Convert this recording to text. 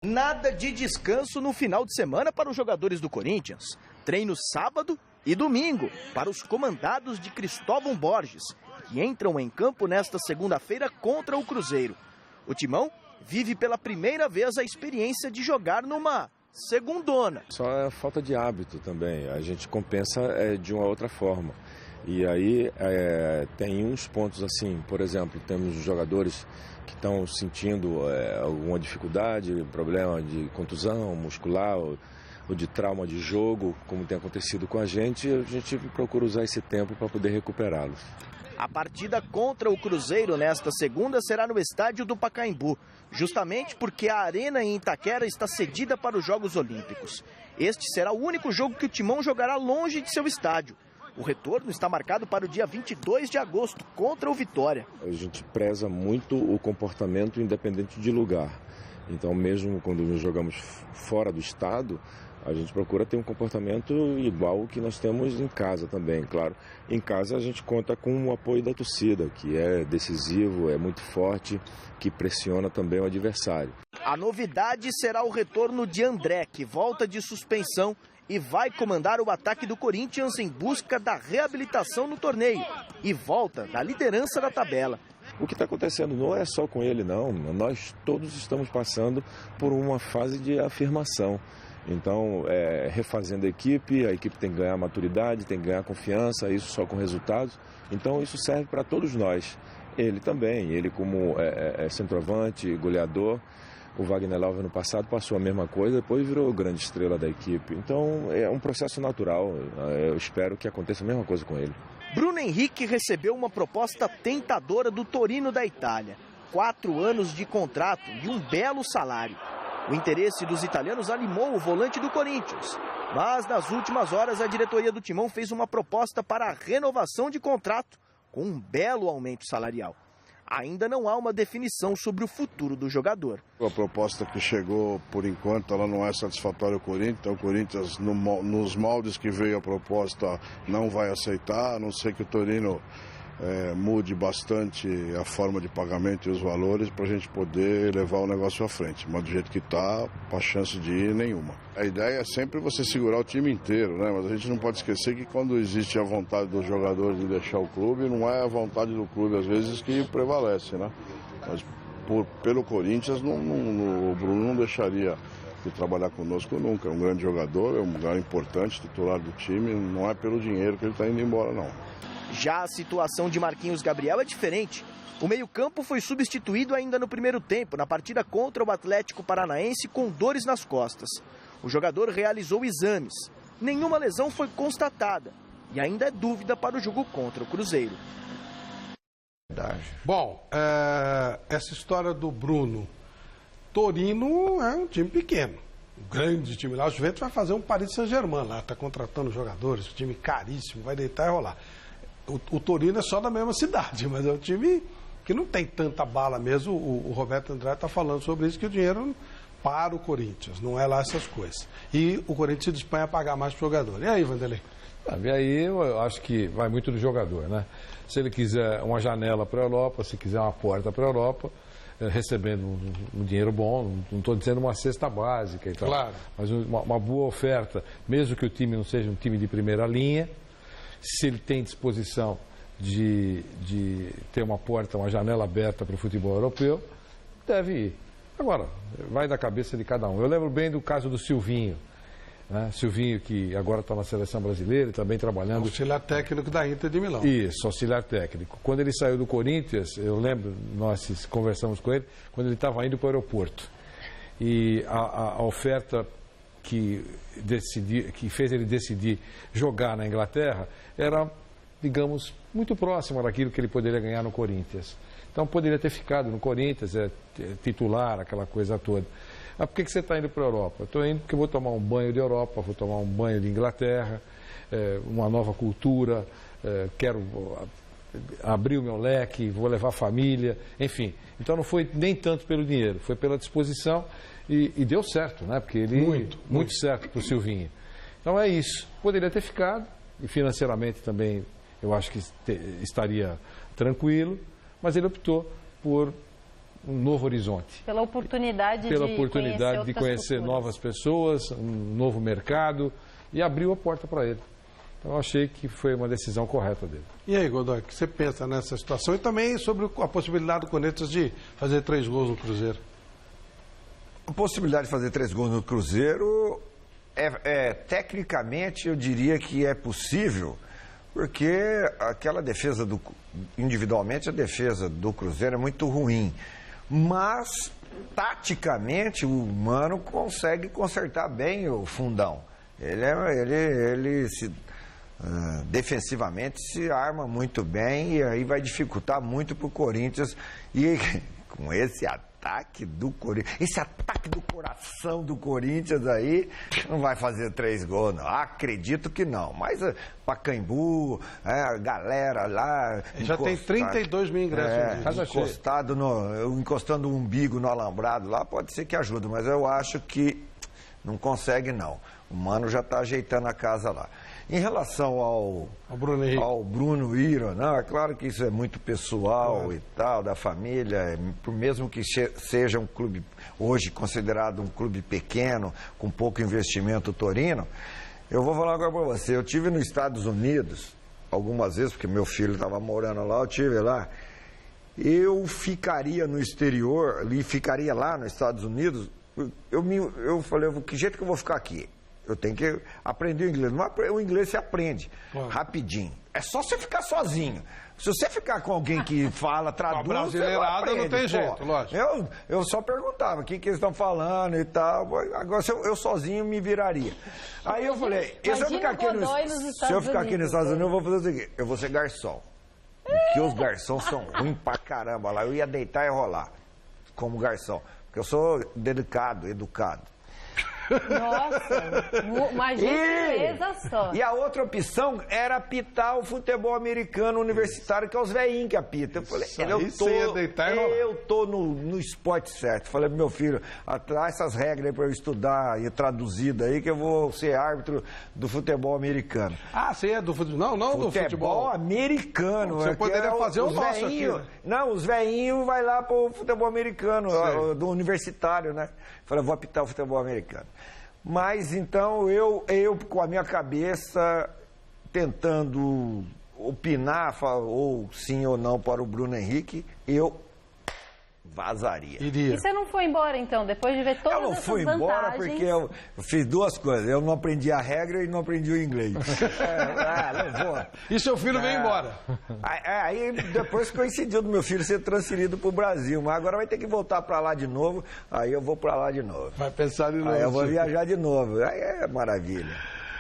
Nada de descanso no final de semana para os jogadores do Corinthians. Treino sábado e domingo para os comandados de Cristóvão Borges, que entram em campo nesta segunda-feira contra o Cruzeiro. O Timão vive pela primeira vez a experiência de jogar numa segundona. Só é falta de hábito também, a gente compensa de uma outra forma. E aí tem uns pontos assim, por exemplo, temos jogadores que estão sentindo alguma dificuldade, problema de contusão muscular ou de trauma de jogo, como tem acontecido com a gente procura usar esse tempo para poder recuperá-los. A partida contra o Cruzeiro nesta segunda será no estádio do Pacaembu, justamente porque a arena em Itaquera está cedida para os Jogos Olímpicos. Este será o único jogo que o Timão jogará longe de seu estádio. O retorno está marcado para o dia 22 de agosto, contra o Vitória. A gente preza muito o comportamento independente de lugar. Então, mesmo quando nos jogamos fora do estado, a gente procura ter um comportamento igual ao que nós temos em casa também, claro. Em casa a gente conta com o apoio da torcida, que é decisivo, é muito forte, que pressiona também o adversário. A novidade será o retorno de André, que volta de suspensão e vai comandar o ataque do Corinthians em busca da reabilitação no torneio e volta da liderança da tabela. O que está acontecendo não é só com ele, não. Nós todos estamos passando por uma fase de afirmação. Então, refazendo a equipe tem que ganhar maturidade, tem que ganhar confiança, isso só com resultados. Então, isso serve para todos nós. Ele também, ele como centroavante, goleador. O Wagner Love no passado passou a mesma coisa, depois virou grande estrela da equipe. Então, é um processo natural. Eu espero que aconteça a mesma coisa com ele. Bruno Henrique recebeu uma proposta tentadora do Torino da Itália. 4 anos de contrato e um belo salário. O interesse dos italianos animou o volante do Corinthians. Mas, nas últimas horas, a diretoria do Timão fez uma proposta para a renovação de contrato, com um belo aumento salarial. Ainda não há uma definição sobre o futuro do jogador. A proposta que chegou, por enquanto, ela não é satisfatória ao Corinthians. Então, o Corinthians, nos moldes que veio a proposta, não vai aceitar, a não ser que o Torino mude bastante a forma de pagamento e os valores para a gente poder levar o negócio à frente. Mas do jeito que está, a chance de ir nenhuma. A ideia é sempre você segurar o time inteiro, né? Mas a gente não pode esquecer que quando existe a vontade dos jogadores de deixar o clube, não é a vontade do clube às vezes que prevalece, né? Mas pelo Corinthians, o Bruno não deixaria de trabalhar conosco nunca. É um grande jogador, é um lugar importante, titular do time, não é pelo dinheiro que ele está indo embora, não. Já a situação de Marquinhos Gabriel é diferente. O meio-campo foi substituído ainda no primeiro tempo, na partida contra o Atlético Paranaense, com dores nas costas. O jogador realizou exames. Nenhuma lesão foi constatada. E ainda é dúvida para o jogo contra o Cruzeiro. Bom, essa história do Bruno. Torino é um time pequeno. Um grande time lá. O Juventus vai fazer um Paris Saint-Germain lá. Está contratando jogadores, um time caríssimo, vai deitar e rolar. O Torino é só da mesma cidade, mas é um time que não tem tanta bala mesmo. O Roberto Andrade está falando sobre isso, que o dinheiro para o Corinthians, não é lá essas coisas. E o Corinthians se dispõe a pagar mais para o jogador. E aí, Vanderlei? E aí eu acho que vai muito do jogador, né? Se ele quiser uma janela para a Europa, se quiser uma porta para a Europa, recebendo um dinheiro bom, não estou dizendo uma cesta básica e tal, claro, mas uma boa oferta, mesmo que o time não seja um time de primeira linha, se ele tem disposição de ter uma porta, uma janela aberta para o futebol europeu, deve ir. Agora, vai da cabeça de cada um. Eu lembro bem do caso do Silvinho, né? Silvinho, que agora está na seleção brasileira e também trabalhando... Auxiliar técnico da Inter de Milão. Isso, auxiliar técnico. Quando ele saiu do Corinthians, eu lembro, nós conversamos com ele, quando ele estava indo para o aeroporto. E a oferta que fez ele decidir jogar na Inglaterra era, digamos, muito próxima daquilo que ele poderia ganhar no Corinthians. Então poderia ter ficado no Corinthians, titular, aquela coisa toda. Mas por que você está indo para a Europa? Estou indo porque vou tomar um banho de Europa, vou tomar um banho de Inglaterra, uma nova cultura, quero abrir o meu leque, vou levar a família, enfim. Então não foi nem tanto pelo dinheiro, foi pela disposição e deu certo, né? Porque ele muito certo para o Silvinho. Então é isso. Poderia ter ficado e financeiramente também eu acho que estaria tranquilo, mas ele optou por um novo horizonte. Pela oportunidade de conhecer novas pessoas, um novo mercado, e abriu a porta para ele. Então, eu achei que foi uma decisão correta dele. E aí, Godoy, o que você pensa nessa situação? E também sobre a possibilidade do Corinthians de fazer 3 gols no Cruzeiro. A possibilidade de fazer 3 gols no Cruzeiro, tecnicamente, eu diria que é possível, porque aquela defesa, individualmente, a defesa do Cruzeiro é muito ruim. Mas, taticamente, o Mano consegue consertar bem o fundão. Ele defensivamente se arma muito bem e aí vai dificultar muito para o Corinthians. E com esse ataque do Corinthians, esse ataque do coração do Corinthians aí, não vai fazer 3 gols, não. Acredito que não. Mas Pacaembu, a galera lá... Já tem 32 mil ingressos. Encostando o umbigo no alambrado lá, pode ser que ajude, mas eu acho que não consegue, não. O Mano já está ajeitando a casa lá. Em relação ao Bruno Iro, não, é claro que isso é muito pessoal e tal, da família, mesmo que seja um clube, hoje considerado um clube pequeno, com pouco investimento, Torino, eu vou falar agora para você, eu estive nos Estados Unidos, algumas vezes, porque meu filho estava morando lá, eu estive lá, eu ficaria no exterior, ficaria lá nos Estados Unidos, eu falei, que jeito que eu vou ficar aqui? Eu tenho que aprender o inglês. O inglês se aprende rapidinho. É só você ficar sozinho. Se você ficar com alguém que fala, traduz, brasileirada não tem jeito, lógico. Eu só perguntava o que eles estão falando e tal. Agora, eu sozinho me viraria. Aí eu falei, se eu ficar aqui nos Estados Unidos, eu vou fazer o seguinte, eu vou ser garçom. Porque os garçons são ruins pra caramba lá. Eu ia deitar e rolar como garçom. Porque eu sou delicado, educado. Nossa, uma gentileza só. E a outra opção era apitar o futebol americano universitário, que é os velhinhos que apitam. Eu falei, eu tô no esporte certo. Falei pro meu filho, traz essas regras aí pra eu estudar e traduzida aí, que eu vou ser árbitro do futebol americano. Ah, você é do futebol? Não do futebol americano. Você poderia fazer o nosso aqui, né? Não, os velhinhos vai lá pro futebol americano, do universitário, né? Falei, vou apitar o futebol americano. Mas, então, eu com a minha cabeça, tentando opinar, ou sim ou não para o Bruno Henrique, eu vazaria. E você não foi embora, então, depois de ver todas essas vantagens? Eu não fui embora porque eu fiz 2 coisas. Eu não aprendi a regra e não aprendi o inglês. Não vou. E seu filho veio embora? Aí depois coincidiu do meu filho ser transferido para o Brasil. Mas agora vai ter que voltar para lá de novo. Aí eu vou para lá de novo. Vai pensar de novo. Aí eu vou viajar de novo. Aí é maravilha.